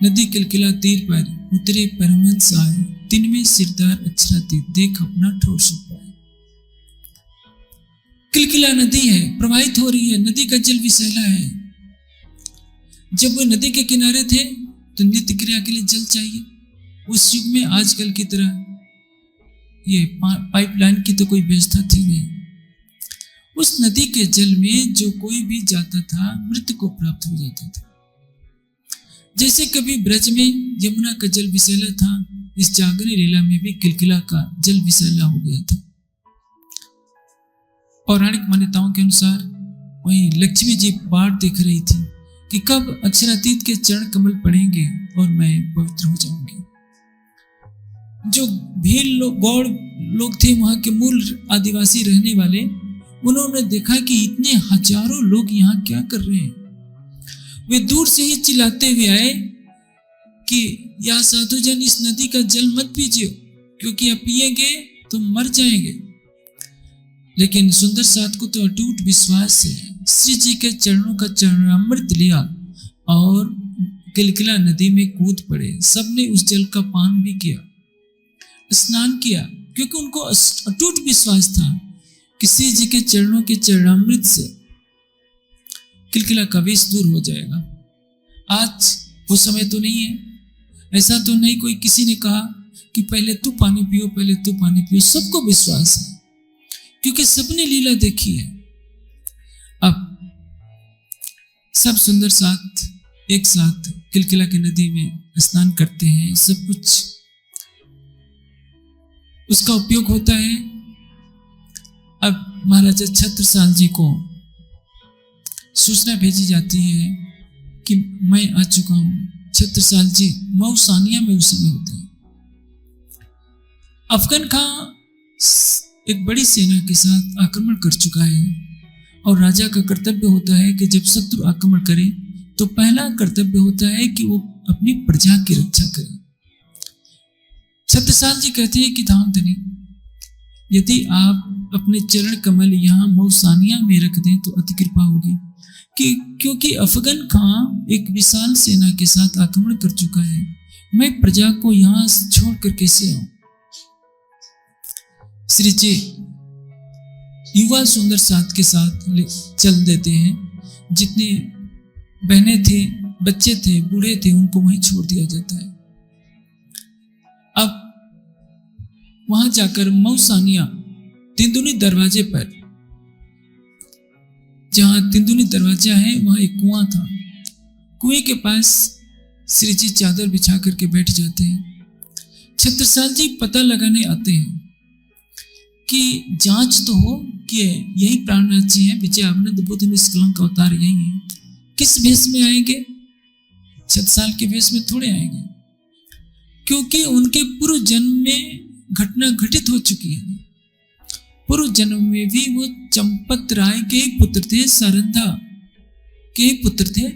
नदी किलकिला तीर पर उतरे परमहंस आए, दिन में सिरदार अक्षरातीत देख अपना ठोर सुपाए। किलकिला नदी है, प्रवाहित हो रही है, नदी का जल विषैला है। जब वो नदी के किनारे थे तो नित्य क्रिया के लिए जल चाहिए। उस युग में आजकल की तरह ये पाइपलाइन की तो कोई व्यवस्था थी नहीं। उस नदी के जल में जो कोई भी जाता था मृत्यु को प्राप्त हो जाता था। जैसे कभी ब्रज में यमुना का जल विषैला था, इस जागरण लीला में भी किलकिला का जल विषैला हो गया था। पौराणिक मान्यताओं के अनुसार वहीं लक्ष्मी जी बाट देख रही थी कि कब अक्षरातीत के चरण कमल पड़ेंगे और मैं पवित्र हो जाऊंगी। जो भील लोग, गौड़ लोग थे, वहां के मूल आदिवासी रहने वाले, उन्होंने देखा कि इतने हजारों लोग यहाँ क्या कर रहे हैं। वे दूर से ही चिल्लाते हुए आए कि या साधुजन, इस नदी का जल मत पीजिए, क्योंकि आप पिएंगे तो मर जाएंगे। लेकिन सुंदर साथ को तो अटूट विश्वास से श्री जी के चरणों का चरणामृत लिया और किलकिला नदी में कूद पड़े। सबने उस जल का पान भी किया, स्नान किया, क्योंकि उनको अटूट विश्वास था कि श्री जी के चरणों के चरणामृत से किलकिला का विष दूर हो जाएगा। आज वो समय तो नहीं है, ऐसा तो नहीं कोई किसी ने कहा कि पहले तू पानी पियो, पहले तू पानी पियो। सबको विश्वास है, क्योंकि सबने लीला देखी है। अब सब सुंदर साथ एक साथ किलकिला की नदी में स्नान करते हैं, सब कुछ उसका उपयोग होता है। अब महाराजा छत्रसाल जी को सूचना भेजी जाती है कि मैं आ चुका हूं। छत्रसाल जी मऊसानिया में उस समय होते हैं। अफगान खां एक बड़ी सेना के साथ आक्रमण कर चुका है और राजा का कर्तव्य होता है कि जब शत्रु आक्रमण करे तो पहला कर्तव्य होता है कि वो अपनी प्रजा की रक्षा करे। छत्रसाल जी कहते हैं कि धामधनी, यदि आप अपने चरण कमल यहाँ मऊसानिया में रख दें तो अति कृपा होगी, क्योंकि अफगान खां एक विशाल सेना के साथ आक्रमण कर चुका है। मैं प्रजा को यहाँ छोड़कर कैसे आऊं। श्री जी युवा सुंदर साथ के साथ चल देते हैं। जितने बहनें थे, बच्चे थे, बूढ़े थे, उनको वहीं छोड़ दिया जाता है। अब वहां जाकर मऊसानिया तिंदुनी दरवाजे पर, जहां तिंदुनी दरवाजा है, वहां एक कुआं था। कुएं के पास श्री जी चादर बिछा करके बैठ जाते हैं। छत्रसाल जी पता लगाने आते हैं कि जांच तो हो कि यही प्राणनाथ जी हैं, विजय आनंद बुद्ध निष्कलंक अवतार यही है। किस वेश में आएंगे? छत्रसाल के वेश में थोड़े आएंगे, क्योंकि उनके पूर्व जन्म में घटना घटित हो चुकी है। पूर्व जन्म में भी वो चंपत राय के पुत्र थे, सारंधा के पुत्र थे।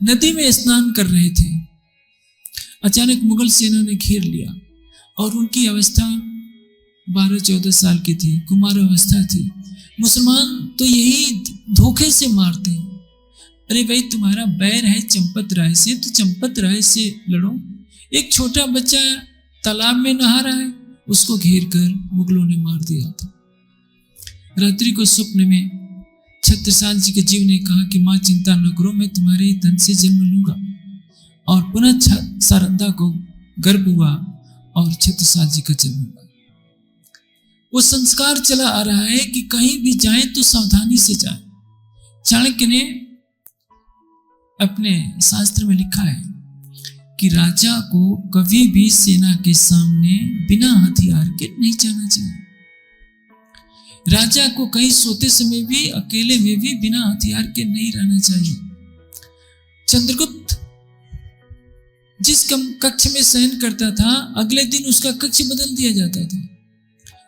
नदी में स्नान कर रहे थे, अचानक मुगल सेना ने घेर लिया और उनकी अवस्था 12-14 साल की थी, कुमार अवस्था थी। मुसलमान तो यही धोखे से मारते हैं, अरे भाई तुम्हारा बैर है चंपत राय से तो चंपत राय से लड़ो। एक छोटा बच्चा तालाब में नहा रहा है, उसको घेर कर मुगलों ने मार दिया था। रात्रि को स्वप्न में छत्रसाल जी के जीव ने कहा कि माँ चिंता न करो, मैं तुम्हारे ही तन से जन्म लूंगा। और पुनः सारंधा को गर्भ हुआ और छत्रसाल जी का जन्म हुआ। वो संस्कार चला आ रहा है कि कहीं भी जाए तो सावधानी से जाए। चाणक्य ने अपने शास्त्र में लिखा है कि राजा को कभी भी सेना के सामने बिना हथियार के नहीं जाना चाहिए। राजा को कहीं सोते समय भी, अकेले में भी बिना हथियार के नहीं रहना चाहिए। चंद्रगुप्त जिस कक्ष में शयन करता था, अगले दिन उसका कक्ष बदल दिया जाता था,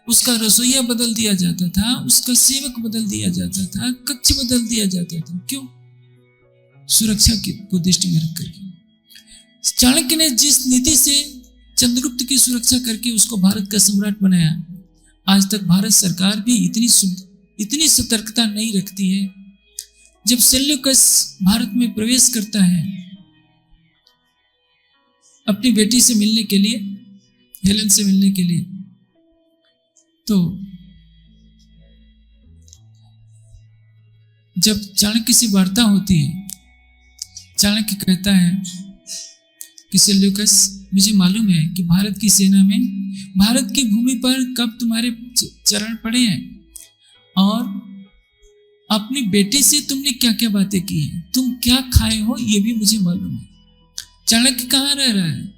उसका रसोईया बदल दिया जाता था, उसका सेवक बदल दिया जाता था, कक्ष बदल दिया जाता था। क्यों? सुरक्षा को दृष्टि में रख करके। चाणक्य ने जिस नीति से चंद्रगुप्त की सुरक्षा करके उसको भारत का सम्राट बनाया, आज तक भारत सरकार भी इतनी सतर्कता नहीं रखती है। जब सेल्यूकस भारत में प्रवेश करता है अपनी बेटी से मिलने के लिए, हेलेन से मिलने के लिए। तो जब चाणक्य से वार्ता होती है, चाणक्य कहता है कि सेल्यूकस, मुझे मालूम है कि भारत की सेना में, भारत की भूमि पर कब तुम्हारे चरण पड़े हैं, और अपनी बेटे से तुमने क्या क्या बातें की हैं, तुम क्या खाए हो ये भी मुझे मालूम है। चाणक्य कहाँ रह रहा है?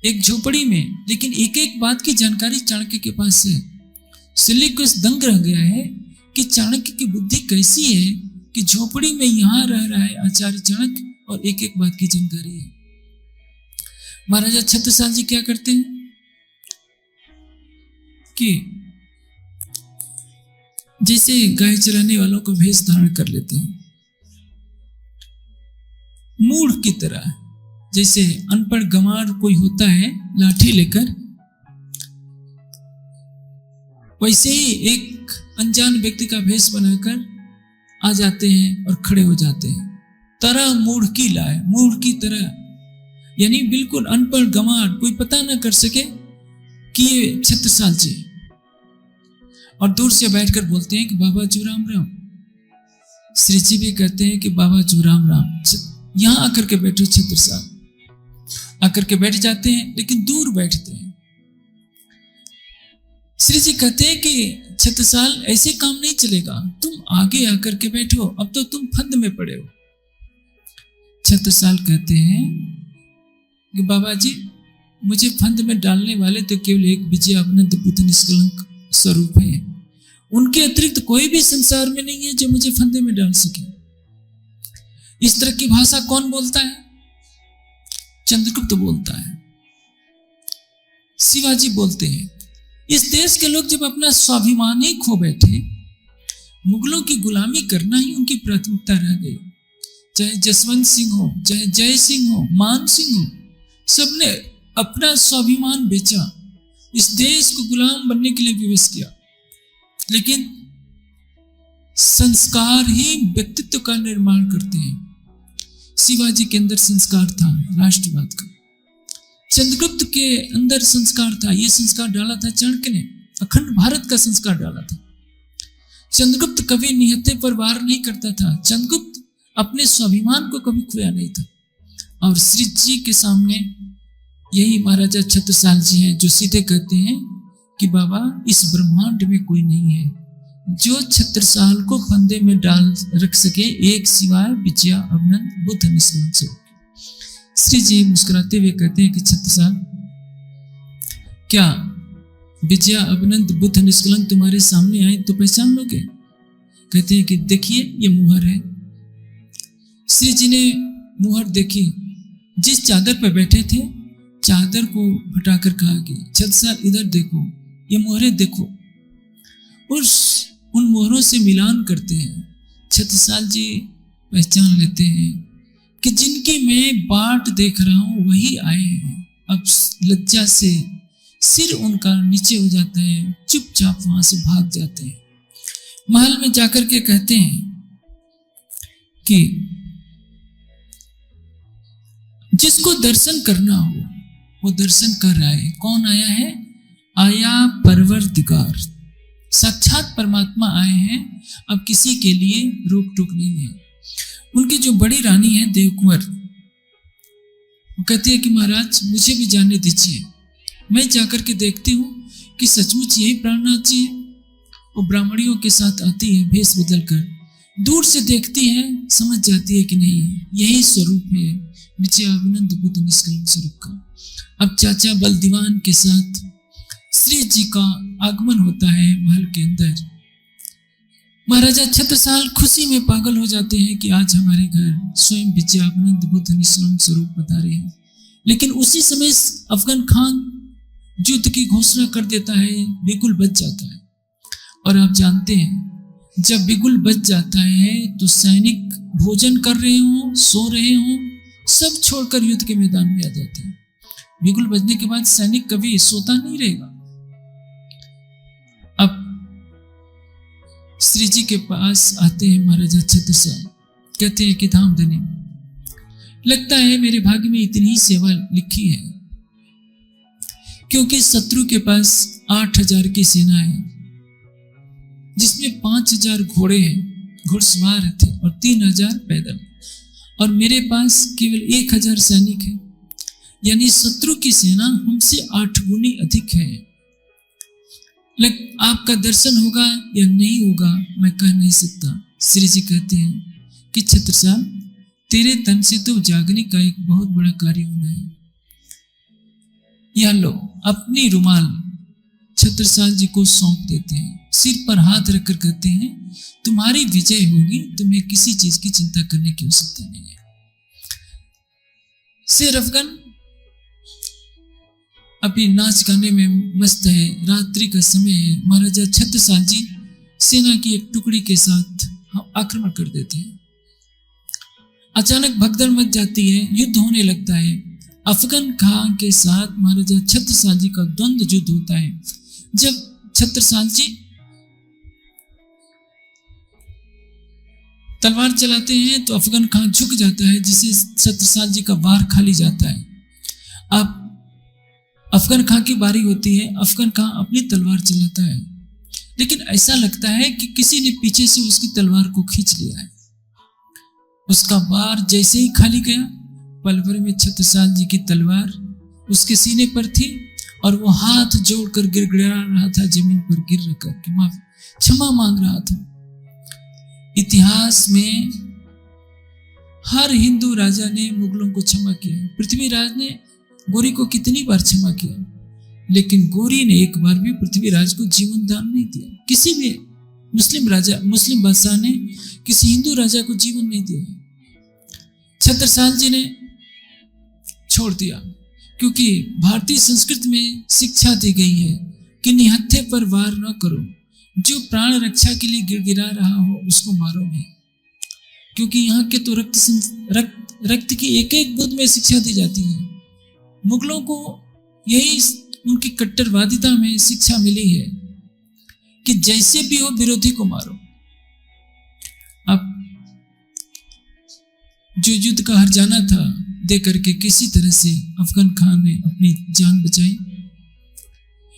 एक झोपड़ी में, लेकिन एक एक बात की जानकारी चाणक्य के पास है। सेल्यूकस दंग रह गया है कि चाणक्य की बुद्धि कैसी है कि झोपड़ी में यहां रह रहा है आचार्य चाणक्य और एक एक बात की जानकारी है। महाराजा छत्रसाल जी क्या करते हैं कि जैसे गाय चराने वालों को भेष धारण कर लेते हैं, मूढ़ की तरह, जैसे अनपढ़ गंवार कोई होता है लाठी लेकर, वैसे ही एक अनजान व्यक्ति का भेष बनाकर आ जाते हैं और खड़े हो जाते हैं। तरह मूढ़ की लाए, मूढ़ की तरह, यानी बिल्कुल अनपढ़ गंवार, कोई पता ना कर सके कि ये छत्रसाल जी। और दूर से बैठकर बोलते हैं कि बाबा जी राम राम। श्री जी भी कहते हैं कि बाबा जी राम राम, यहां आकर के बैठो छत्रसाल। आकर के बैठ जाते हैं, लेकिन दूर बैठते हैं। श्री जी कहते हैं कि छत्रसाल, ऐसे काम नहीं चलेगा, तुम आगे आकर के बैठो, अब तो तुम फंद में पड़े हो। छत्रसाल कहते हैं कि बाबा जी, मुझे फंद में डालने वाले तो केवल एक विजयानंद बुद्ध निष्कलंक स्वरूप है, उनके अतिरिक्त कोई भी संसार में नहीं है जो मुझे फंदे में डाल सके। इस तरह की भाषा कौन बोलता है? चंद्रगुप्त बोलता है, शिवाजी बोलते हैं। इस देश के लोग जब अपना स्वाभिमान ही खो बैठे, मुगलों की गुलामी करना ही उनकी प्राथमिकता रह गई। चाहे जसवंत सिंह हो, चाहे जय सिंह हो, मान सिंह हो, सबने अपना स्वाभिमान बेचा, इस देश को गुलाम बनने के लिए विवश किया। लेकिन संस्कार ही व्यक्तित्व का निर्माण करते हैं। शिवाजी के अंदर संस्कार था राष्ट्रवाद का, चंद्रगुप्त के अंदर संस्कार था, यह संस्कार डाला था चाणक्य ने, अखंड भारत का संस्कार डाला था। चंद्रगुप्त कभी निहत्थे पर वार नहीं करता था, चंद्रगुप्त अपने स्वाभिमान को कभी खोया नहीं था। और श्री जी के सामने यही महाराजा छत्रसाल जी हैं जो सीधे कहते हैं कि बाबा, इस ब्रह्मांड में कोई नहीं है जो छत्रसाल को फंदे में डाल रख सके, एक सिवाय विजया अभिनंद बुद्ध निष्कलंक से। श्री जी मुस्कुराते हुए कहते हैं कि छत्रसाल, क्या विजया अभिनंद बुद्ध निष्कलंक तुम्हारे सामने आए तो पहचान लोगे? कहते हैं कि देखिए, ये मुहर है। श्री जी ने मुहर देखी, जिस चादर पर बैठे थे चादर को हटाकर कहा कि छत्रसाल इधर देखो, ये मोहरें देखो। उन मोहरों से मिलान करते हैं। छत्रसाल जी पहचान लेते हैं कि जिनकी मैं बाट देख रहा हूं वही आए हैं। अब लज्जा से सिर उनका नीचे हो जाता है, चुपचाप वहां से भाग जाते हैं। महल में जाकर के कहते हैं कि जिसको दर्शन करना हो वो दर्शन कर रहा है। कौन आया है? आया परवरदिगार, साक्षात परमात्मा आए हैं। अब किसी के लिए रोक टोक नहीं है। उनकी जो बड़ी रानी है देवकुंवर, वो कहती है कि महाराज मुझे भी जाने दीजिए, मैं जाकर के देखती हूँ कि सचमुच यही प्राणनाथ जी है। वो ब्राह्मणियों के साथ आती है भेष बदल कर, दूर से देखती है, समझ जाती है कि नहीं यही स्वरूप है विजयानंद बुद्ध निष्कलंक स्वरूप का। अब चाचा बलदीवान के साथ श्री जी का आगमन होता है महल के अंदर। महाराजा छत्रसाल खुशी में पागल हो जाते हैं कि आज हमारे घर स्वयं विजयानंद बुद्ध निष्कलंक स्वरूप पधारे हैं। लेकिन उसी समय अफगान खान युद्ध की घोषणा कर देता है, बिगुल बज जाता है। और आप जानते हैं जब बिगुल बज जाता है तो सैनिक भोजन कर रहे हों, सो रहे हों, सब छोड़कर युद्ध के मैदान में आ जाते हैं। बिगुल बजने के बाद सैनिक कभी सोता नहीं रहेगा। अब श्री जी के पास आते हैं महाराजा छत्रसाल, कहते हैं कि धामधनी लगता है मेरे भाग्य में इतनी ही सेवा लिखी है, क्योंकि शत्रु के पास 8,000 की सेना है, जिसमें 5,000 घोड़े हैं, घुड़सवार थे, और 3,000 पैदल, और मेरे पास केवल 1,000 सैनिक है। यानी शत्रु की सेना हमसे 8 गुनी अधिक है। आपका दर्शन होगा या नहीं होगा मैं कह नहीं सकता। श्री जी कहते हैं कि छत्रसाल, तेरे तन से तो जागने का एक बहुत बड़ा कार्य होना है। यह लो, अपनी रुमाल छत्रसाल जी को सौंप देते हैं, सिर पर हाथ रखकर कहते हैं, तुम्हारी विजय होगी, तुम्हें किसी चीज की चिंता करने की आवश्यकता नहीं है। शेर अफगन अभी नाच गाने में मस्त है, रात्रि का समय है। महाराजा छत्रसाल जी सेना की एक टुकड़ी के साथ आक्रमण कर देते हैं। अचानक भगदड़ मच जाती है, युद्ध होने लगता है। अफगन खां के साथ महाराजा छत्रसाल जी का द्वंद्व युद्ध होता है। जब छत्रसाल जी तलवार चलाते हैं तो अफगन खां झुक जाता है, जिससे छत्रसाल जी का वार खाली जाता है। अब अफगन खां की बारी होती है। अफगन खां अपनी तलवार चलाता है, लेकिन ऐसा लगता है कि किसी ने पीछे से उसकी तलवार को खींच लिया है। उसका वार जैसे ही खाली गया, पल भर में छत्रसाल जी की तलवार उसके सीने पर थी, और वो हाथ जोड़कर गिड़गिड़ा रहा था, जमीन पर गिर रखकर क्षमा मांग रहा था। इतिहास में हर हिंदू राजा ने मुगलों को क्षमा किया। पृथ्वीराज ने गोरी को कितनी बार क्षमा किया, लेकिन गोरी ने एक बार भी पृथ्वीराज को जीवन दान नहीं दिया। किसी भी मुस्लिम बादशाह ने किसी हिंदू राजा को जीवन नहीं दिया। छत्रसाल जी ने छोड़ दिया, क्योंकि भारतीय संस्कृति में शिक्षा दी गई है कि निहत्थे पर वार न करो, जो प्राण रक्षा के लिए गिड़गिड़ा रहा हो उसको मारो नहीं, क्योंकि यहाँ के तो रक्त की एक एक बूंद में शिक्षा दी जाती है। मुगलों को यही उनकी कट्टरवादिता में शिक्षा मिली है कि जैसे भी हो विरोधी को मारो। अब जो युद्ध का हर्जाना था दे करके किसी तरह से अफगन खान ने अपनी जान बचाई।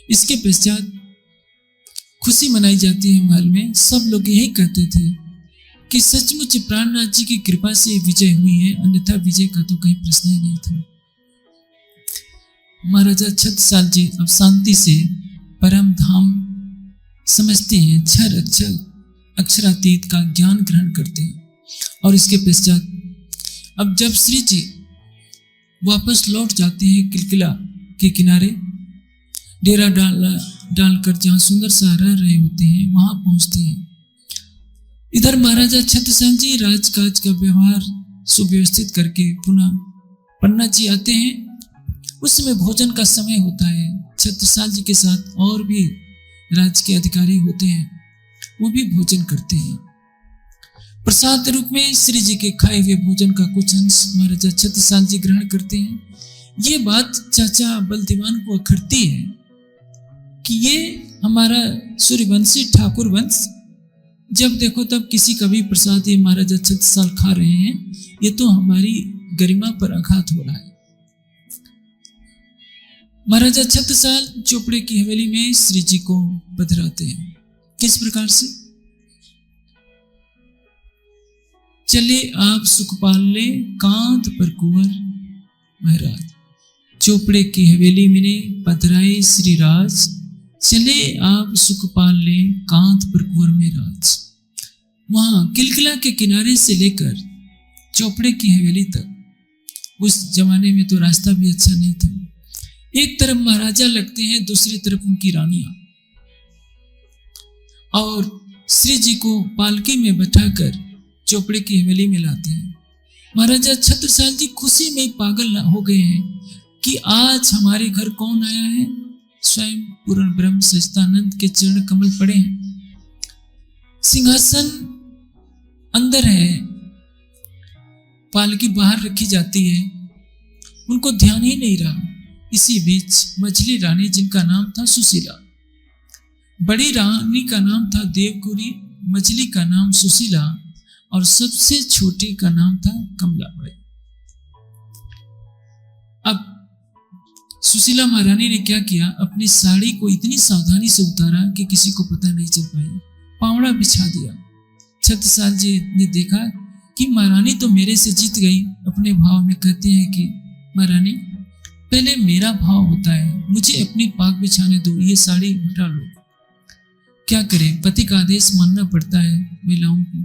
इसके पश्चात खुशी मनाई जाती है महल में। सब लोग यही कहते थे कि सचमुच प्राणनाथ जी की कृपा से विजय हुई है, अन्यथा विजय का तो कहीं प्रश्न ही नहीं था। महाराजा छत्रसाल जी अब शांति से परम धाम समझते हैं, क्षर अक्षरातीत का ज्ञान ग्रहण करते हैं। और इसके पश्चात अब जब श्री जी वापस लौट जाते हैं किलकिला के किनारे, डेरा डालकर जहाँ सुंदर सा रह रहे होते हैं वहां पहुंचते हैं। इधर महाराजा छत्रसाल जी राजकाज का व्यवहार सुव्यवस्थित करके पुनः पन्ना जी आते हैं। उस समय भोजन का समय होता है। छत्रसाल जी के साथ और भी राज्य के अधिकारी होते हैं, वो भी भोजन करते हैं। प्रसाद रूप में श्री जी के खाए हुए भोजन का कुछ अंश महाराजा छत्रसाल जी ग्रहण करते हैं। ये बात चाचा बलदीवान को अखरती है कि ये हमारा सूर्यवंशी ठाकुर वंश, जब देखो तब किसी का भी प्रसाद ये महाराजा छत्रसाल खा रहे हैं, ये तो हमारी गरिमा पर आघात हो रहा है। महाराजा छत्रसाल चोपड़े की हवेली में श्री जी को पधराते हैं। किस प्रकार से? चले आप सुखपाल ले कांत पर कुंवर महाराज, चोपड़े की हवेली में पधराए श्री राज, चले आप सुखपाल ले कांत पर कुंवर महाराज। वहां किलकिला के किनारे से लेकर चोपड़े की हवेली तक, उस जमाने में तो रास्ता भी अच्छा नहीं था। एक तरफ महाराजा लगते हैं, दूसरी तरफ उनकी रानियां, और श्री जी को पालकी में बैठाकर चोपड़े की हवेली में लाते हैं। महाराजा छत्रसाल जी खुशी में पागल हो गए हैं कि आज हमारे घर कौन आया है। स्वयं पूर्ण ब्रह्म सच्चिदानंद के चरण कमल पड़े हैं, सिंहासन अंदर है, पालकी बाहर रखी जाती है, उनको ध्यान ही नहीं रहा। इसी बीच मझली रानी, जिनका नाम था सुशीला, बड़ी रानी का नाम था देवगुरी, मझली का नाम सुशीला, और सबसे छोटी का नाम था कमलाबाई। सुशीला महारानी ने क्या किया, अपनी साड़ी को इतनी सावधानी से उतारा कि किसी को पता नहीं चल पाई, पावड़ा बिछा दिया। छत्रसाल जी ने देखा कि महारानी तो मेरे से जीत गई। अपने भाव में कहते हैं कि महारानी पहले मेरा भाव होता है, मुझे अपनी पाग बिछाने दो, ये साड़ी हटा लो। क्या करें, पति का आदेश मानना पड़ता है महिलाओं को।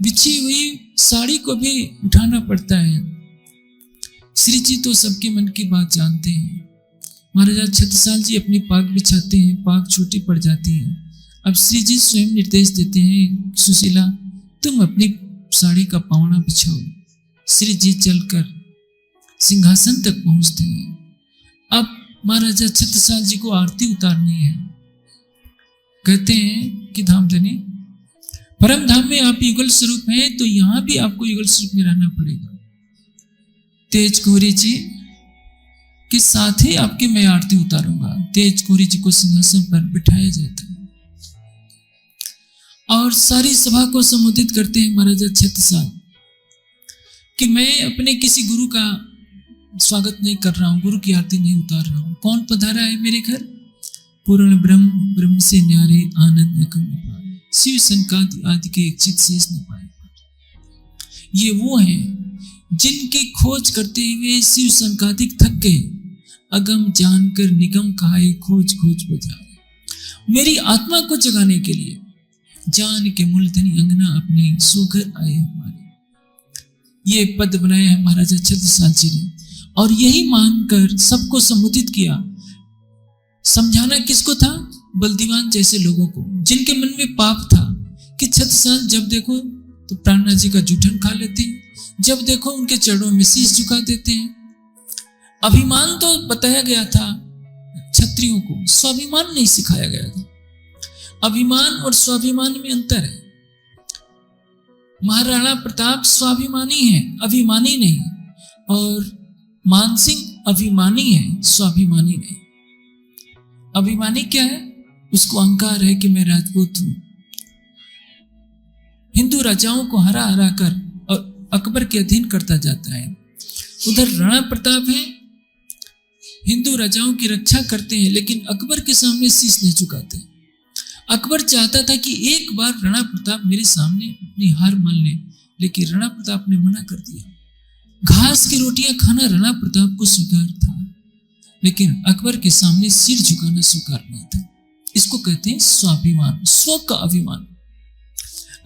बिछी हुई साड़ी को भी उठाना पड़ता है। श्री जी तो सबके मन की बात जानते हैं। महाराजा छत्रसाल जी अपनी पाग बिछाते हैं, पाग छोटी पड़ जाती है। अब श्री जी स्वयं निर्देश देते हैं, सुशीला तुम अपनी साड़ी का पावड़ा बिछाओ। श्री जी चलकर सिंहासन तक पहुंचते हैं। अब महाराजा छत्रसाल जी को आरती उतारनी है। कहते हैं कि धामधनी परम धाम में आप युगल स्वरूप हैं, तो यहां भी आपको युगल स्वरूप में रहना पड़ेगा। तेज कोहरी जी के साथ ही आपकी मैं आरती उतारूंगा। तेज कोहरी जी को सिंहासन पर बिठाया जाता है और सारी सभा को संबोधित करते हैं महाराजा छत्रसाल कि मैं अपने किसी गुरु का स्वागत नहीं कर रहा हूं, गुरु की आरती नहीं उतार रहा हूं। कौन पधारा है मेरे घर? पूर्ण ब्रह्म, ब्रह्म से न्यारे आनंद न कम पाए, शिव संकादि आदि के चित शेष न पाए। ये वो हैं जिनकी खोज करते हुए शिव संकादिक थक गए, अगम जानकर निगम कहाए, खोज खोज बजाए। मेरी आत्मा को जगाने के लिए जान के मूलधनी अंगना अपनी सोघर आए हमारे। ये पद बनाया है महाराजा छत्रसाल जी ने और यही मानकर सबको संबोधित किया। समझाना किसको था? बलदीवान जैसे लोगों को, जिनके मन में पाप था कि छत्रसाल जब देखो तो प्राणनाथ जी का जूठन खा लेते हैं, जब देखो उनके चरणों में शीश झुका देते हैं। अभिमान तो बताया गया था क्षत्रियों को, स्वाभिमान नहीं सिखाया गया था। अभिमान और स्वाभिमान में अंतर है। महाराणा प्रताप स्वाभिमानी है, अभिमानी नहीं, और मानसिंह अभिमानी है, स्वाभिमानी नहीं। अभिमानी क्या है? उसको अहंकार है कि मैं राजपूत हूं। हिंदू राजाओं को हरा हरा कर और अकबर के अधीन करता जाता है। उधर राणा प्रताप है, हिंदू राजाओं की रक्षा करते हैं, लेकिन अकबर के सामने शीश नहीं झुकाते। अकबर चाहता था कि एक बार राणा प्रताप मेरे सामने अपनी हार मान ले, लेकिन राणा प्रताप ने मना कर दिया। घास की रोटियां खाना राणा प्रताप को स्वीकार था, लेकिन अकबर के सामने सिर झुकाना स्वीकार नहीं था। इसको कहते हैं स्वाभिमान, स्व का अभिमान,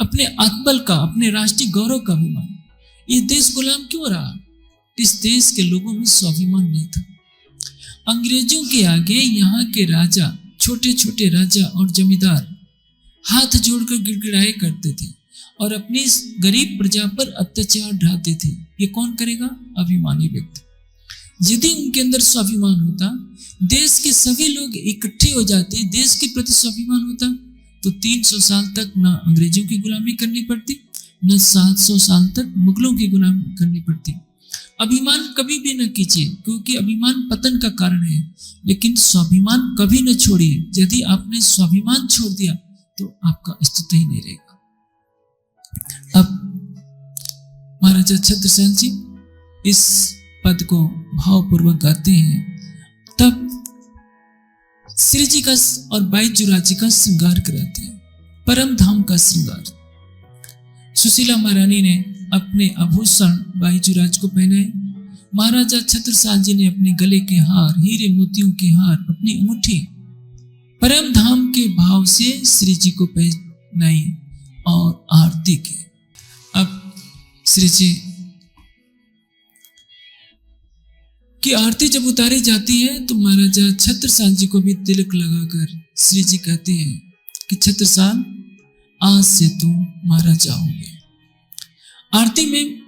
अपने आत्मबल का, अपने राष्ट्रीय गौरव का अभिमान। ये देश गुलाम क्यों रहा? इस देश के लोगों में स्वाभिमान नहीं था। अंग्रेजों के आगे यहाँ के राजा, छोटे छोटे राजा और जमींदार हाथ जोड़कर गिड़गिड़ाए करते थे और अपनी गरीब प्रजा पर अत्याचार ढाते थे। ये कौन करेगा? अभिमानी व्यक्ति। यदि उनके अंदर स्वाभिमान होता, देश के सभी लोग इकट्ठे हो जाते, देश के प्रति स्वाभिमान होता, तो 300 साल तक न अंग्रेजों की गुलामी करनी पड़ती, न 700 साल तक मुगलों की गुलामी करनी पड़ती। अभिमान कभी भी न कीजिए, क्योंकि अभिमान पतन का कारण है, लेकिन स्वाभिमान कभी न छोड़िए। यदि आपने स्वाभिमान छोड़ दिया तो आपका अस्तित्व ही नहीं रहेगा। अब महाराजा छत्रसाल जी इस पद को भावपूर्वक गाते हैं। तब श्री जी का और बाईजुराज जी का श्रृंगार कराते हैं, परम धाम का श्रृंगार। सुशीला महारानी ने अपने आभूषण बाईजुराज को पहनाए। महाराजा छत्रसाल जी ने अपने गले के हार, हीरे मोतियों के हार, अपनी अंगूठी परम धाम के भाव से श्री जी को पहनाई और आरती की। अब श्री जी की आरती जब उतारी जाती है तो महाराजा छत्रसाल जी को भी तिलक लगाकर श्री जी कहते हैं कि छत्रसाल आज से तुम महाराजा होंगे। आरती में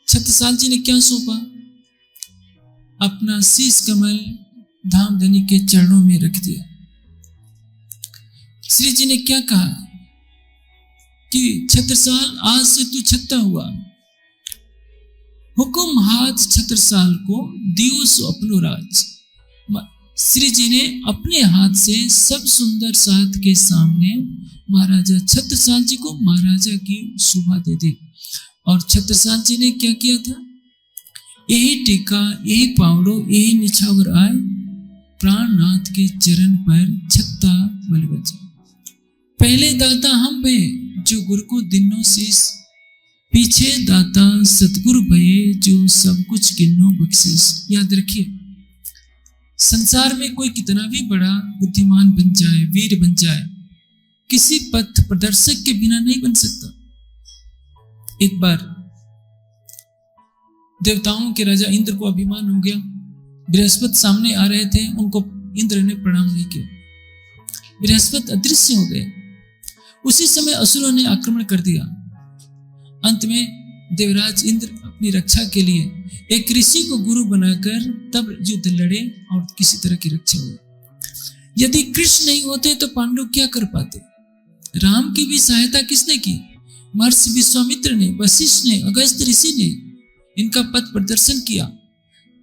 छत्रसाल जी ने क्या सौंपा? अपना शीश कमल धामधनी के चरणों में रख दिया। श्री जी ने क्या कहा कि छत्रसाल आज से तू छत्ता हुआ, हुकुम हाथ छत्रसाल को दियो सो अपनो राज। श्री जी ने अपने हाथ से सब सुंदर साथ के सामने महाराजा छत्रसाल जी को महाराजा की शोभा दे दी। और छत्रसाल जी ने क्या किया था? यही टीका, यही पावड़ो, यही निछावर आए, प्राणनाथ के चरण पर छत्ता बल बचे। पहले दाता हम भये जो गुरु को दिनों शीस, पीछे दाता सतगुरु भये जो सब कुछ किन्नो बख्शीस। याद रखिए, संसार में कोई कितना भी बड़ा बुद्धिमान बन जाए, वीर बन जाए, किसी पथ प्रदर्शक के बिना नहीं बन सकता। एक बार देवताओं के राजा इंद्र को अभिमान हो गया। बृहस्पति सामने आ रहे थे, उनको इंद्र ने प्रणाम नहीं किया। बृहस्पति अदृश्य हो गए। उसी समय असुरों ने आक्रमण कर दिया। अंत में देवराज इंद्र अपनी रक्षा के लिए एक ऋषि को गुरु बनाकर तब युद्ध लड़े और किसी तरह की रक्षा हुई। यदि कृष्ण नहीं होते तो पांडव क्या कर पाते? राम की भी सहायता किसने की? महर्षि विश्वामित्र ने, वशिष्ठ ने, अगस्त्य ऋषि ने इनका पथ प्रदर्शन किया,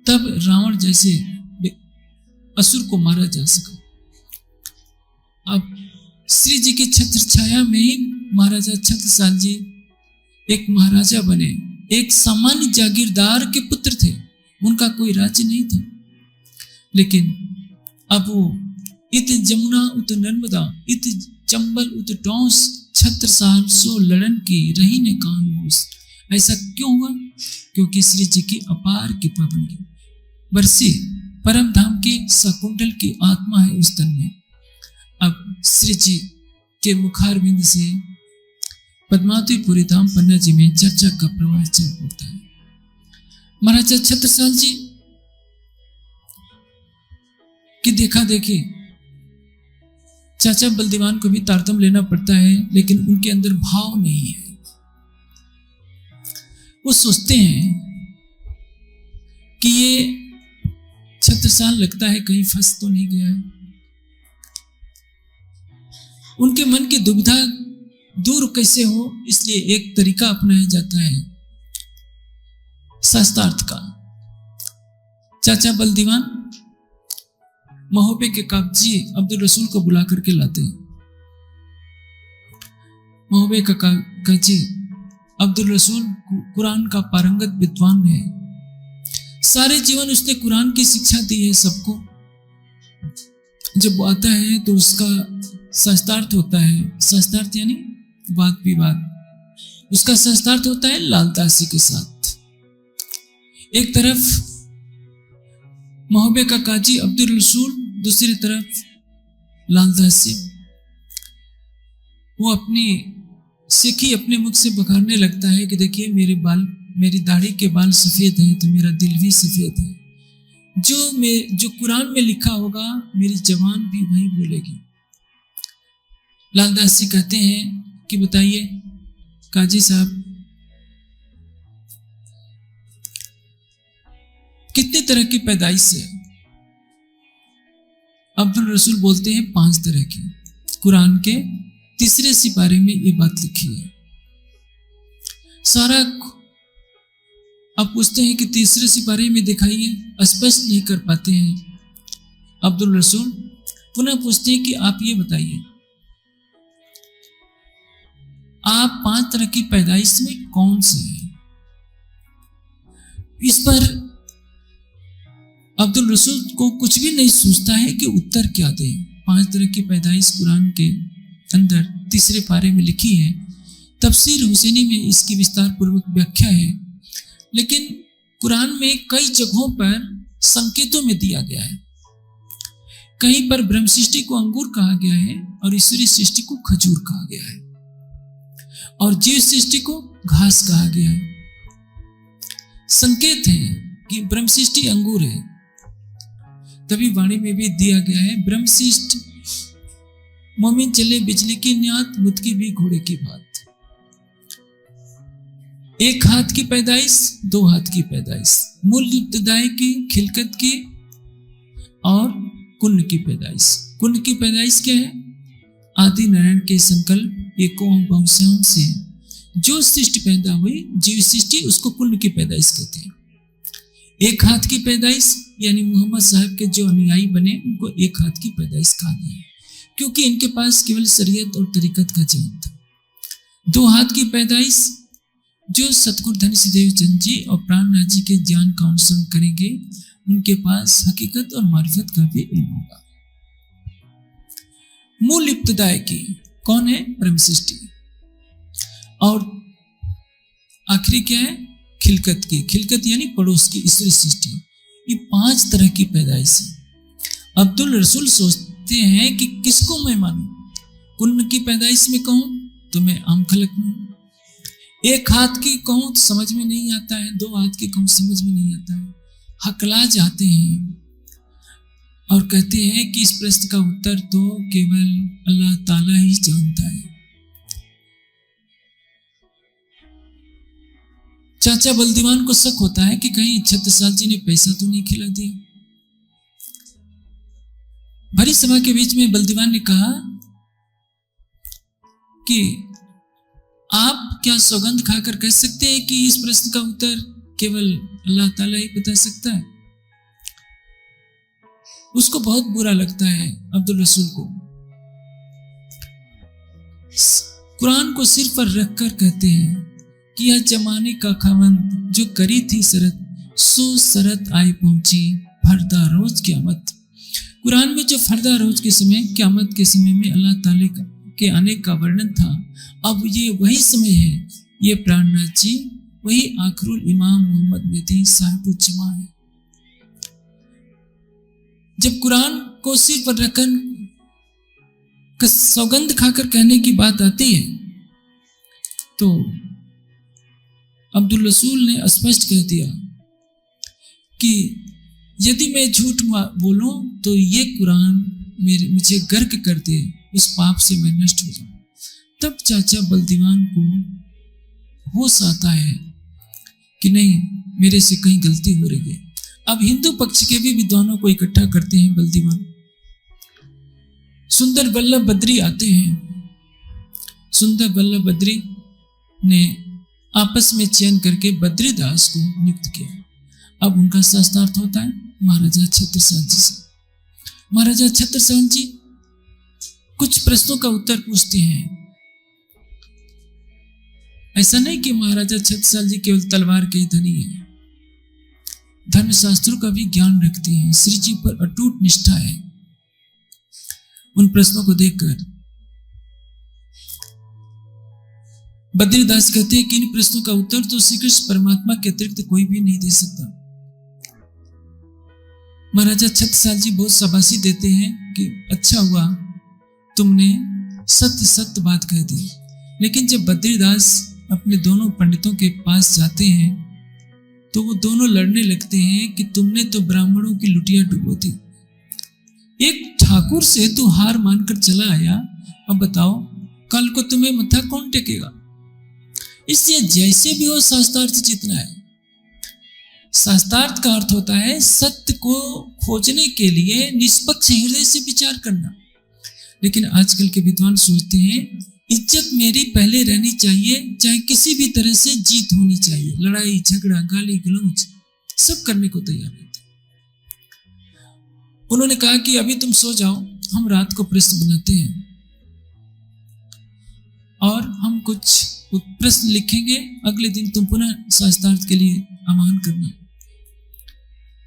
तब रावण जैसे असुर को मारा जा सका। अब श्री जी की छत्र छाया में ही महाराजा छत्रसाल जी एक महाराजा बने। एक सामान्य जागीरदार के पुत्र थे, उनका कोई राज्य नहीं था, लेकिन अब वो इत जमुना उत नर्मदा, इत चंबल उत टौंस, छत्रसाल सो लड़न की रही ने कान मूस। ऐसा क्यों हुआ? क्योंकि श्री जी की अपार कृपा बन गई। बरसी परम धाम की सकुंडल की आत्मा है उस तन में। अब श्री जी के मुखारविंद से पद्मावतीपुरी धाम पन्ना जी में चर्चा का प्रवाह चल पड़ता है। महाराजा छत्रसाल जी की देखा देखी चाचा बलदीवान को भी तारतम लेना पड़ता है, लेकिन उनके अंदर भाव नहीं है। वो सोचते हैं कि ये छत्रसाल लगता है कहीं फंस तो नहीं गया है। उनके मन की दुविधा दूर कैसे हो, इसलिए एक तरीका अपनाया जाता है शास्त्रार्थ का। चाचा बलदीवान महोबे के कागजी अब्दुल रसूल को बुला करके लाते हैं। महोबे का कागजी अब्दुल रसूल कुरान का पारंगत विद्वान है। सारे जीवन उसने कुरान की शिक्षा दी है सबको। जब वो आता है तो उसका शास्त्रार्थ होता है। शास्त्रार्थ यानी वाद विवाद। उसका शास्त्रार्थ होता है लालदासी के साथ। एक तरफ महोबे का काजी अब्दुल रसूल, दूसरी तरफ लालदासी। वो अपनी सिखी अपने मुख से बखारने लगता है कि देखिए मेरी दाढ़ी के बाल सफेद हैं तो मेरा दिल भी सफेद है। जो कुरान में लिखा होगा मेरी जबान भी वही बोलेगी। लालदास जी कहते हैं कि बताइए काजी साहब, कितने तरह की पैदाइश है? अब्दुल रसूल बोलते हैं 5 तरह की। कुरान के 3 सिपारे में ये बात लिखी है। सारा अब पूछते हैं कि 3 सिपारे में दिखाइए, स्पष्ट नहीं कर पाते हैं। अब्दुल रसूल पुनः पूछते हैं कि आप ये बताइए, आप 5 तरह की पैदाइश में कौन सी है? इस पर अब्दुल रसूल को कुछ भी नहीं सोचता है कि उत्तर क्या दे। 5 तरह की पैदाइश कुरान के अंदर 3 पारे में लिखी है। तफसीर हुसैनी में इसकी विस्तार पूर्वक व्याख्या है, लेकिन कुरान में कई जगहों पर संकेतों में दिया गया है। कहीं पर ब्रह्म सृष्टि को अंगूर कहा गया है और ईश्वरीय सृष्टि को खजूर कहा गया है और जीव सृष्टि को घास कहा गया है। संकेत है कि ब्रह्म सृष्टि अंगूर है। तभी वाणी में भी दिया गया है, ब्रह्म सृष्टि मोमिन चले बिजली की न्यात, मुतकी भी घोड़े की बात। 1 हाथ की पैदाइश, 2 हाथ की पैदाइश, मूल इब्तिदाई की, खिलकत की और कुन्न की पैदाइश। कुन्न की पैदाइश क्या है? आदि नारायण के संकल्प एकों बहुश्याम से जो सृष्टि पैदा हुई, जीव सृष्टि, उसको कुन्न की पैदाइश कहते हैं। 1 हाथ की पैदाइश यानी मोहम्मद साहब के जो अनुयायी बने उनको 1 हाथ की पैदाइश कहा गया है, क्योंकि इनके पास केवल शरीयत और तरीकत का ज्ञान था। 2 हाथ की पैदाइश जो सतगुरु धन सिद्धेव चंद जी और प्राणनाथ जी के ज्ञान का अनुसरण करेंगे, उनके पास हकीकत और मारिफत का भी इल्म होगा। मूल इब्तदाई की कौन है? ब्रह्म सृष्टि। और आखिरी क्या है? खिलकत की। खिलकत यानी पड़ोस की ईश्वरी सृष्टि। ये 5 तरह की पैदाइश है। अब्दुल रसूल सोचते हैं कि किसको मैं मानूं? कुन्न की पैदाइश में कहूं तो मैं आम खलक में हूं, एक हाथ की कहूं तो समझ में नहीं आता है, 2 हाथ की कहूं समझ में नहीं आता है। हकला जाते हैं और कहते हैं कि इस प्रश्न का उत्तर तो केवल अल्लाह ताला ही जानता है। चाचा बलदीवान को शक होता है कि कहीं छत्रसाल जी ने पैसा तो नहीं खिला दिया। भरी सभा के बीच में बलदीवान ने कहा कि आप क्या सौगंध खाकर कह सकते हैं कि इस प्रश्न का उत्तर केवल अल्लाह ताला ही बता सकता है? उसको बहुत बुरा लगता है अब्दुल रसूल को। कुरान को सिर पर रखकर कहते हैं कि यह जमाने का खामंद जो करी थी शरत, सो शरत आई पहुंची फरदा रोज क़यामत। कुरान में जो फरदा रोज के समय, क़यामत के समय में अल्लाह ताला के आने का वर्णन था, अब ये वही समय है। ये प्राणनाथ जी वही आखिरुल इमाम मोहम्मद मेहदी साहिबुल जमा है। जब कुरान को सिर पर रखकर सौगंध खाकर कहने की बात आती है तो अब्दुल रसूल ने स्पष्ट कह दिया कि यदि मैं झूठ बोलूं तो ये कुरान मुझे गर्क कर दे, उस पाप से मैं नष्ट हो जाऊं। तब चाचा बलदीवान को होश आता है कि नहीं, मेरे से कहीं गलती हो रही है। अब हिंदू पक्ष के भी विद्वानों को इकट्ठा करते हैं बलदीवान। सुंदर बल्लभ बद्री आते हैं। सुंदर बल्लभ बद्री ने आपस में चयन करके बद्रीदास को नियुक्त किया। अब उनका शास्त्रार्थ होता है महाराजा छत्रसाल जी से। महाराजा छत्रसाल जी कुछ प्रश्नों का उत्तर पूछते हैं। ऐसा नहीं कि महाराजा छत्रसाल जी केवल तलवार के ही धनी हैं, धर्मशास्त्रों का भी ज्ञान रखते हैं, श्री जी पर अटूट निष्ठा है। उन प्रश्नों को देखकर बद्रीदास कहते हैं कि इन प्रश्नों का उत्तर तो श्री कृष्ण परमात्मा के अतिरिक्त कोई भी नहीं दे सकता। महाराजा छत्रसाल जी बहुत शाबाशी देते हैं कि अच्छा हुआ तुमने सत्य सत्य बात कह दी। लेकिन जब बद्रीदास अपने दोनों पंडितों के पास जाते हैं तो वो दोनों लड़ने लगते हैं कि तुमने तो ब्राह्मणों की लुटिया डुबो दी, एक ठाकुर से तू हार मानकर चला आया, अब बताओ कल को तुम्हें मत्था कौन टेकेगा? इसलिए जैसे भी हो शास्त्रार्थ जितना है। शास्त्रार्थ का अर्थ होता है सत्य को खोजने के लिए निष्पक्ष हृदय से विचार करना। लेकिन आजकल के विद्वान सोचते हैं इज्जत मेरी पहले रहनी चाहिए, चाहे किसी भी तरह से जीत होनी चाहिए। लड़ाई झगड़ा गाली गलौज सब करने को तैयार रहते। उन्होंने कहा कि अभी तुम सो जाओ, हम रात को प्रश्न बनाते हैं और हम कुछ प्रश्न लिखेंगे, अगले दिन तुम पुनः शास्त्रार्थ के लिए आह्वान करना।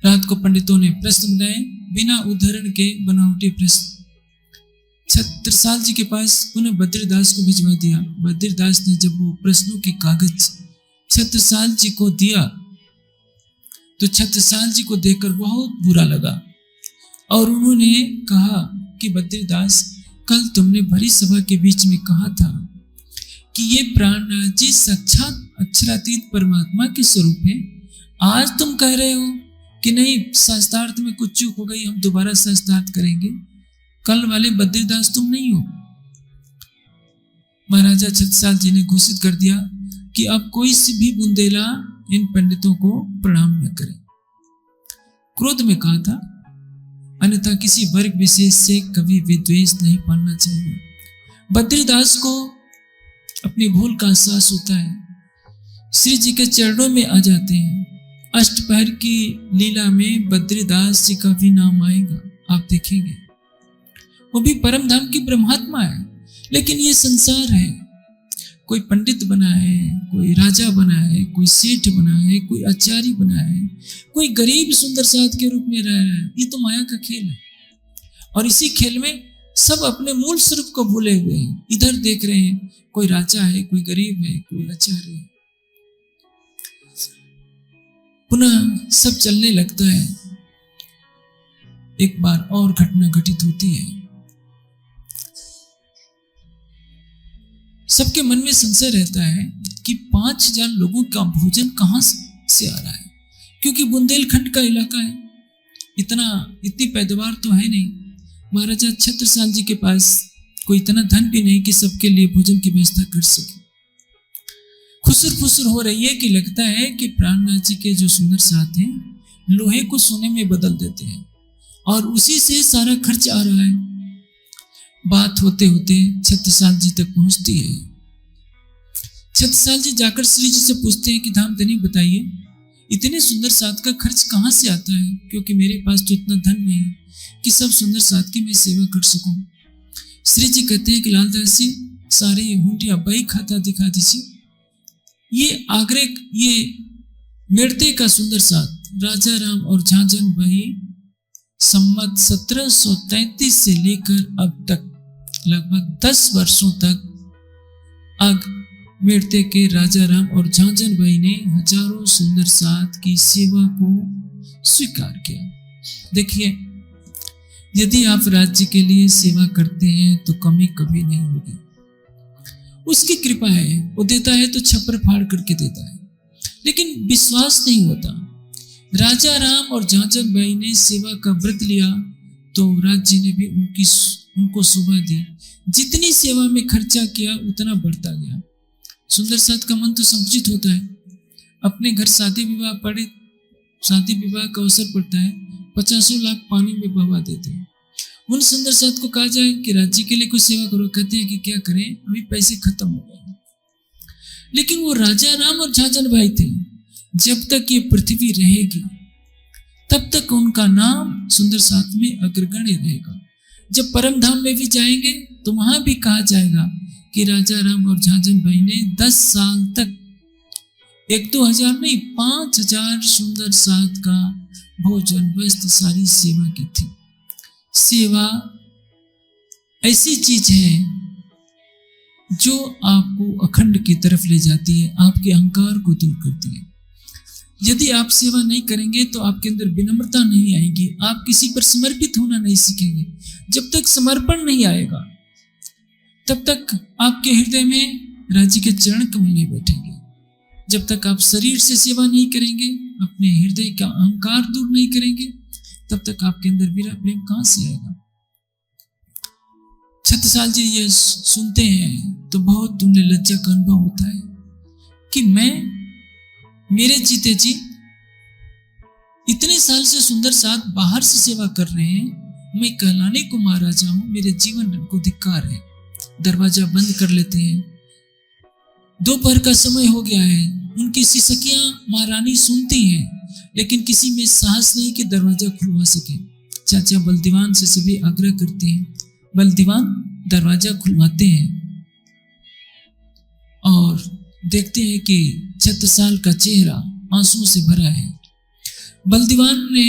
रात को पंडितों ने प्रश्न बनाए, बिना उदाहरण के बनावटी प्रश्न। छत्रसाल जी के पास उन्हें बद्रीदास को भिजवा दिया। बद्रीदास ने जब वो प्रश्नों के कागज छत्रसाल जी को दिया तो छत्रसाल जी को देखकर बहुत बुरा लगा और उन्होंने कहा कि बद्रीदास, कल तुमने भरी सभा के बीच में कहा था कि ये प्राणनाथ जी साक्षात अक्षरातीत परमात्मा के स्वरूप है। आज तुम कह रहे हो कि नहीं, शास्त्रार्थ में कुछ चूक हो गई, हम दोबारा शास्त्रार्थ करेंगे। कल वाले बद्रीदास तुम नहीं हो। महाराजा छत्रसाल जी ने घोषित कर दिया कि अब कोई सी भी बुंदेला इन पंडितों को प्रणाम न करे। क्रोध में कहा था, अन्यथा किसी वर्ग विशेष से कभी विद्वेष नहीं पालना चाहिए। बद्रीदास को अपनी भूल का एहसास होता है, श्री जी के चरणों में आ जाते हैं। अष्टपहर की लीला में बद्रीदास जी का भी नाम आएगा, आप देखेंगे। वो भी परम धाम की ब्रह्मात्मा है, लेकिन ये संसार है। कोई पंडित बना है, कोई राजा बना है, कोई सेठ बना है, कोई आचार्य बना है, कोई गरीब सुंदर साध के रूप में रह रहा है। ये तो माया का खेल है, और इसी खेल में सब अपने मूल स्वरूप को भूले हुए हैं। इधर देख रहे हैं, कोई राजा है, कोई गरीब है, कोई आचार्य है। पुनः सब चलने लगता है। एक बार और घटना घटित होती है। सबके मन में संशय रहता है कि 5000 लोगों का भोजन कहां से आ रहा है, क्योंकि बुंदेलखंड का इलाका है, इतनी पैदावार तो है नहीं। महाराजा छत्रसाल जी के पास कोई इतना धन भी नहीं कि सबके लिए भोजन की व्यवस्था कर सके। खुसर फुसर हो रही है कि लगता है कि प्राणनाथ जी के जो सुंदर साथ हैं लोहे को सोने में बदल देते हैं, और उसी से सारा खर्च आ रहा है। बात होते होते छत्रसाल जी तक पहुंचती है। छत्रसाल जी जाकर श्री जी से पूछते हैं कि धामधनी बताइए, इतने सुंदर साथ का खर्च कहाँ से आता है, क्योंकि मेरे पास तो इतना धन नहीं कि सब सुंदर साथ की मैं सेवा कर सकूं। श्री जी कहते हैं कि लालदास जी, सारी हुंडिया बही खाता दिखा दीजिए। ये मेड़ते का सुंदर साथ राजा राम और झांझन भाई सम्मत 1733 से लेकर अब तक लगभग 10 वर्षों तक मेड़ते के राजा राम और झांझन भाई ने हजारों सुंदर साथ की सेवा को स्वीकार किया। देखिए, यदि आप राज्य के लिए सेवा करते हैं तो कमी कभी नहीं होगी। उसकी कृपा है, वो देता है तो छप्पर फाड़ करके देता है, लेकिन विश्वास नहीं होता। राजा राम और झांझन भाई ने सेवा का व्रत लिया तो राज्य ने भी उनको शोभा दी। जितनी सेवा में खर्चा किया उतना बढ़ता गया। सुंदर साथ का मन तो संकुचित होता है। अपने घर शादी विवाह का अवसर पड़ता है, 50 लाख पानी में बहा देते हैं। उन सुंदर साथ को कहा जाए कि राज्य के लिए कुछ सेवा करो, कहते हैं कि क्या करें, अभी पैसे खत्म हो गए। लेकिन वो राजा राम और झांझन भाई थे। जब तक ये पृथ्वी रहेगी तब तक उनका नाम सुंदर साथ में अग्रगण्य रहेगा। जब परम धाम में भी जाएंगे तो वहां भी कहा जाएगा कि राजा राम और झांझन भाई ने 10 साल तक 1-2 हजार नहीं 5000 सुंदर साथ का भोजन वस्त्र सारी सेवा की थी। सेवा ऐसी चीज है जो आपको अखंड की तरफ ले जाती है, आपके अहंकार को दूर करती है। यदि आप सेवा नहीं करेंगे तो आपके अंदर विनम्रता नहीं आएगी, आप किसी पर समर्पित होना नहीं सीखेंगे। जब तक समर्पण नहीं आएगा तब तक आपके हृदय में राज्य के चरण कमल नहीं बैठेंगे। जब तक आप शरीर से सेवा नहीं करेंगे, अपने हृदय का अहंकार दूर नहीं करेंगे, तब तक आपके अंदर वीरा प्रेम कहां से आएगा। छत्रसाल जी ये सुनते हैं तो बहुत उन्हें लज्जा का अनुभव होता है कि मेरे जीते जी इतने साल से सुंदर साथ बाहर से सेवा कर रहे हैं, मैं कहलाने को महाराजा हूं, मेरे जीवन को धिक्कार है। दरवाजा बंद कर लेते हैं। दोपहर का समय हो गया है। उनकी सिसकियां महारानी सुनती हैं, लेकिन किसी में साहस नहीं कि दरवाजा खुलवा सके। चाचा बलदीवान से सभी आग्रह करते हैं। बलदीवान दरवाजा खुलवाते हैं और देखते हैं कि छत्रसाल का चेहरा आंसुओं से भरा है। बलदीवान ने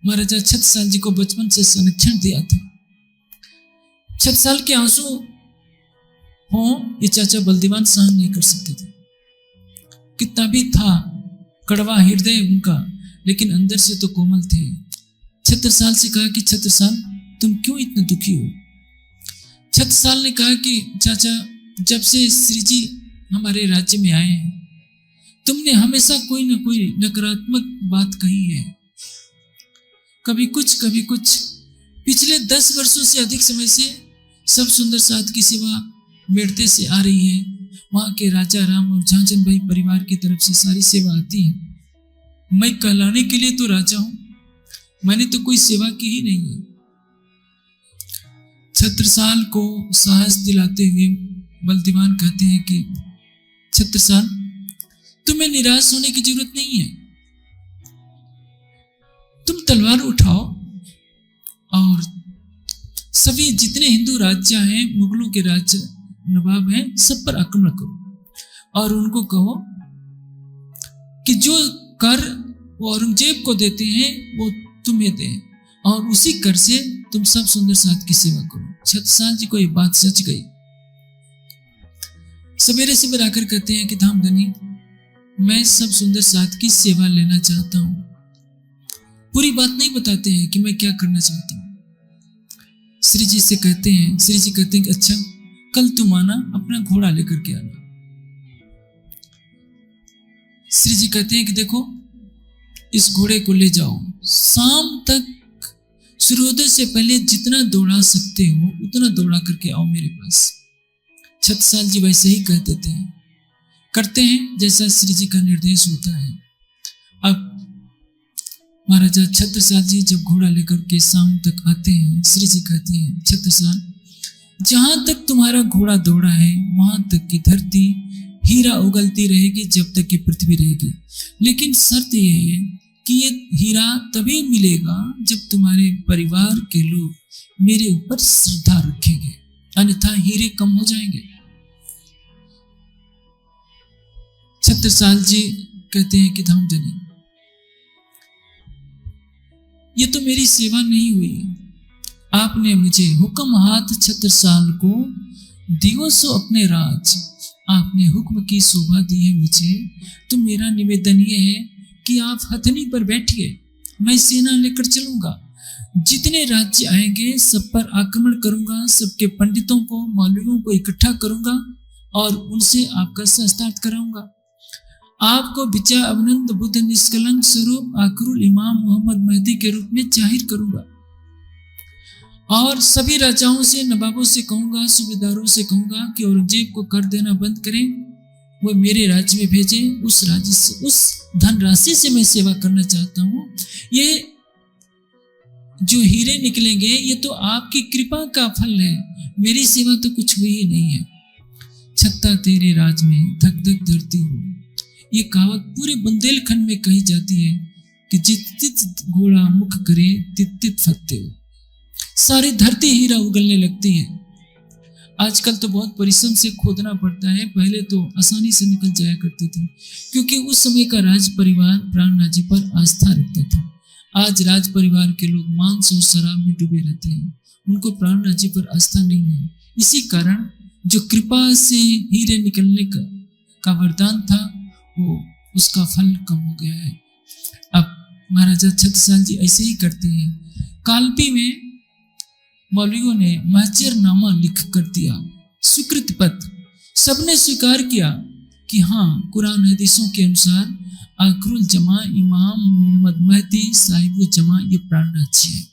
महाराजा छत्रसाल जी को बचपन से संरक्षण दिया था। छत्रसाल के आंसू हो ये चाचा बलदीवान सहन नहीं कर सकते थे। कितना भी था कड़वा हृदय उनका, लेकिन अंदर से तो कोमल थे। छत्रसाल से कहा कि छत्रसाल तुम क्यों इतने दुखी हो। छत्रसाल ने कहा कि चाचा, जब से श्री जी हमारे राज्य में आए हैं तुमने हमेशा कोई ना कोई नकारात्मक बात कही है, कभी कुछ कभी कुछ। पिछले 10 वर्षों से अधिक समय से सब सुंदर साथ की सेवा मेड़ते से आ रही है। वहां के राजा राम और झांझन भाई परिवार की तरफ से सारी सेवा आती है। मैं कहलाने के लिए तो राजा हूं, मैंने तो कोई सेवा की ही नहीं है। छत्रसाल को साहस दिलाते हुए बलदीवान कहते हैं कि छत्रसाल तुम्हें निराश होने की जरूरत नहीं है। तुम तलवार उठाओ और सभी जितने हिंदू राज्य हैं, मुगलों के राज्य नवाब हैं सब पर आक्रमण करो और उनको कहो कि जो कर वो औरंगजेब को देते हैं वो तुम्हें दें और उसी कर से तुम सब सुंदर साथ की सेवा करो। छत्रसाल जी को ये बात सच गई। सवेरे सवेरे आकर कहते हैं कि धामधनी मैं सब सुंदर साथ की सेवा लेना चाहता हूं। पूरी बात नहीं बताते हैं कि मैं क्या करना चाहता हूं। श्री जी से कहते हैं, श्री जी कहते हैं कि अच्छा कल तुम आना, अपना घोड़ा लेकर के आना। श्री जी कहते हैं कि देखो इस घोड़े को ले जाओ, शाम तक सूर्योदय से पहले जितना दौड़ा सकते हो उतना दौड़ा करके आओ मेरे पास। छत्रसाल जी वैसे ही कह देते हैं, करते हैं जैसा श्री जी का निर्देश होता है। अब महाराजा छत्रसाल जी जब घोड़ा लेकर के शाम तक आते हैं, श्री जी कहते हैं छत्रसाल जहां तक तुम्हारा घोड़ा दौड़ा है वहां तक की धरती हीरा उगलती रहेगी जब तक की पृथ्वी रहेगी, लेकिन शर्त यह है कि ये हीरा तभी मिलेगा जब तुम्हारे परिवार के लोग मेरे ऊपर श्रद्धा रखेंगे, अन्यथा हीरे कम हो जाएंगे। छत्रसाल जी कहते हैं कि धामधनी ये तो मेरी सेवा नहीं हुई, आपने मुझे हुक्म हाथ छत्रसाल को दियो सो अपने राज, आपने हुक्म की शोभा दी है मुझे, तो मेरा निवेदन ये है कि आप हथनी पर बैठिए, मैं सेना लेकर चलूंगा, जितने राज्य आएंगे सब पर आक्रमण करूंगा, सबके पंडितों को मौलवियों को इकट्ठा करूंगा और उनसे आपका शास्त्रार्थ कराऊंगा। आपको बिचा अवनंद बुद्ध निष्कलंक स्वरूप आखिरुल इमाम मोहम्मद महदी के रूप में जाहिर करूंगा और सभी राजाओं से, नवाबों से कहूंगा, सूबेदारों से कहूंगा कि औरंगजेब को कर देना बंद करें, वो मेरे राज्य में भेजें, उस राज्य से, उस धनराशि से मैं सेवा करना चाहता हूं। ये जो हीरे निकलेंगे ये तो आपकी कृपा का फल है, मेरी सेवा तो कुछ हुई ही नहीं है। छत्ता तेरे राज में धक धक धरती हो, ये कहावत पूरे बुंदेलखंड में कही जाती है कि जित तित घोड़ा मुख करे तित तित फत्ते हो, सारी धरती हीरा उगलने लगती है। आजकल तो बहुत परिश्रम से खोदना पड़ता है, पहले तो आसानी से निकल जाया करते थे, क्योंकि उस समय का राज परिवार प्राणनाथ जी पर आस्था रखता था। आज राज परिवार के लोग मांस और शराब में डूबे रहते हैं, उनको प्राणनाथ जी पर आस्था नहीं है। इसी कारण जो कृपा से हीरे निकलने का वरदान था वो उसका फल कम हो गया है। अब महाराजा छत्रसाल जी ऐसे ही करते हैं। कालपी में मौलवियों ने महजरनामा लिख कर दिया, स्वीकृति पत्र, सबने स्वीकार किया कि हाँ कुरान हदीसों के अनुसार आखिरुल जमा इमाम मोहम्मद महदी साहिब जमा ये प्राणनाथ जी है।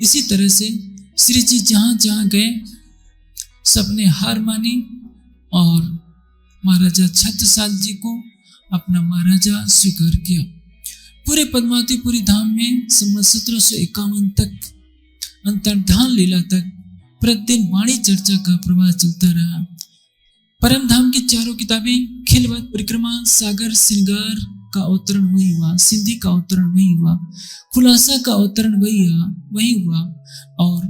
इसी तरह से श्री जी जहां जहां गए सबने हार मानी और महाराजा छत्रसाल जी को अपना महाराजा स्वीकार किया। पूरे पद्मावतीपुरी धाम में संवत 1751 तक अंतर्धान लीला तक प्रतिदिन वाणी चर्चा का प्रवाह चलता रहा। परम धाम की चारों किताबें खिलवत, परिक्रमा, सागर, श्रृंगार का अवतरण वही हुआ, सिंधी का अवतरण वही हुआ, खुलासा का अवतरण वही हुआ और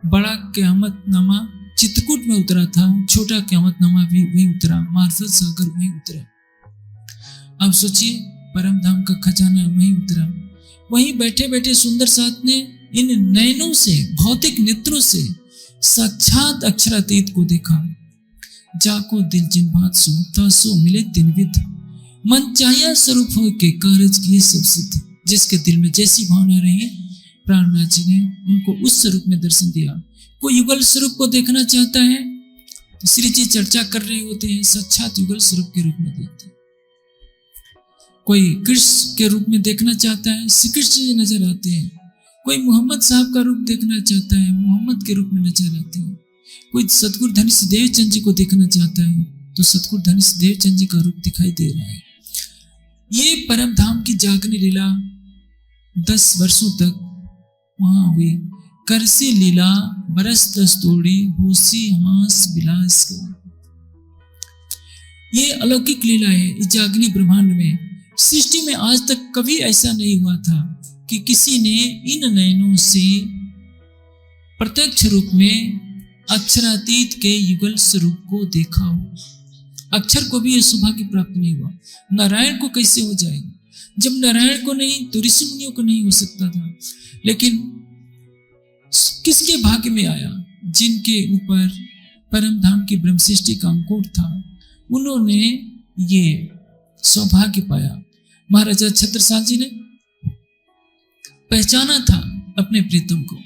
बड़ा क़यामतनामा चित्रकूट में उतरा था, छोटा क़यामतनामा भी वही उतरा, मार्फत सागर वही उतरा। अब सोचिए परम धाम का खजाना वही उतरा। वहीं बैठे बैठे सुंदर साथ ने इन नयनों से, भौतिक नेत्रों से साक्षात अक्षरातीत को देखा। जाको दिल जिन बात सो तासो मिले दिन विद, मन चाहिए स्वरूप हो के कारज किए सब सिद्ध। जिसके दिल में जैसी भावना रही प्राणनाथ जी ने उनको उस स्वरूप में दर्शन दिया। कोई युगल स्वरूप को देखना चाहता है तो श्री जी चर्चा कर रहे होते हैं, साक्षात युगल स्वरूप के रूप में देखते हैं। कोई कृष्ण के रूप में देखना चाहता है, श्री कृष्ण जी नजर आते हैं। कोई मोहम्मद साहब का रूप देखना चाहता है, मोहम्मद के रूप में नजर आते हैं। कोई सतगुरु धनीश देवचंद जी को देखना चाहता है तो सतगुरु धनीश देवचंद जी का रूप दिखाई दे रहा है। ये परम धाम की जागनी लीला 10 वर्षों तक वहां हुई। करसी लीला बरस दस तोड़ी, होसी हास विलास। ये अलौकिक लीला है इस जागनी ब्रह्मांड में। सृष्टि में आज तक कभी ऐसा नहीं हुआ था कि किसी ने इन नयनों से प्रत्यक्ष रूप में अक्षरातीत के युगल स्वरूप को देखा हो। अक्षर को भी यह सौभाग्य प्राप्त नहीं हुआ, नारायण को कैसे हो जाएगा? जब नारायण को नहीं तो ऋषि मुनियों को नहीं हो सकता था। लेकिन किसके भाग्य में आया? जिनके ऊपर परम धाम की ब्रह्म सृष्टि का अंकुर था, उन्होंने ये सौभाग्य पाया। महाराजा छत्रसाल जी ने पहचाना था अपने प्रीतम को।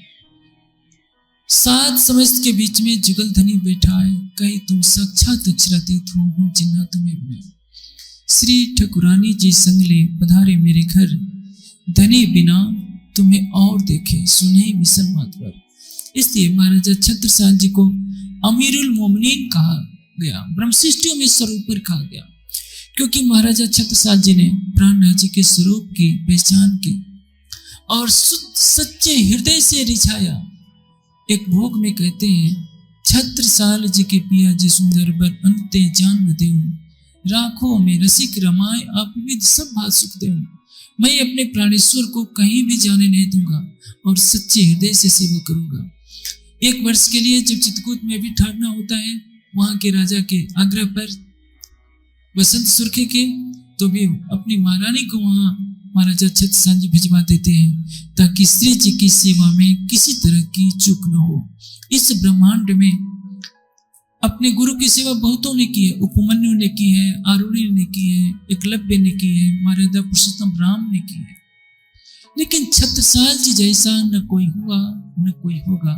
सात समस्त के बीच में जुगल धनी बैठा है, कहीं तुम साक्षात अक्षरातीत हो, हम जिन्ना तुम्हें बनाए। श्री ठकुरानी जी संगले पधारे मेरे घर, धनी बिना तुम्हें और देखे, सुने मिसल मातवर। इसलिए महाराजा छत्रसाल जी को अमीरुल मोमिनीन कहा गया, ब्रह्मसृष्टियों में सर्वोपर कहा गया, क्योंकि महाराजा छत्रसाल जी ने प्राणनाथ जी के स्वरूप की पहचान की और सच्चे हृदय से रिझाया। एक भोग में कहते हैं, छत्रसाल जी के पिया जी सुंदर बर अंते जान न देऊं, राखों में रसिक रमाए आप विविध सब बात सुख देऊं। मैं अपने प्राणेश्वर को कहीं भी जाने नहीं दूंगा और सच्चे हृदय से सेवा करूंगा। एक वर्ष के लिए जब चित्रकूट में भी ठहरना होता है, वहां के राजा के आग्रह पर बसंत सुर्खे के, तो भी अपनी महारानी को वहां महाराजा छत्रसाल जी भिजवा देते हैं, ताकि श्री जी की सेवा में किसी तरह की चूक न हो। इस ब्रह्मांड में अपने गुरु की सेवा बहुतों ने की है, उपमन्यु ने की है, आरुणि ने की है, एकलव्य ने की है, महाराजा पुरुषोत्तम राम ने की है, लेकिन छत्रसाल जी जैसा न कोई हुआ न कोई होगा।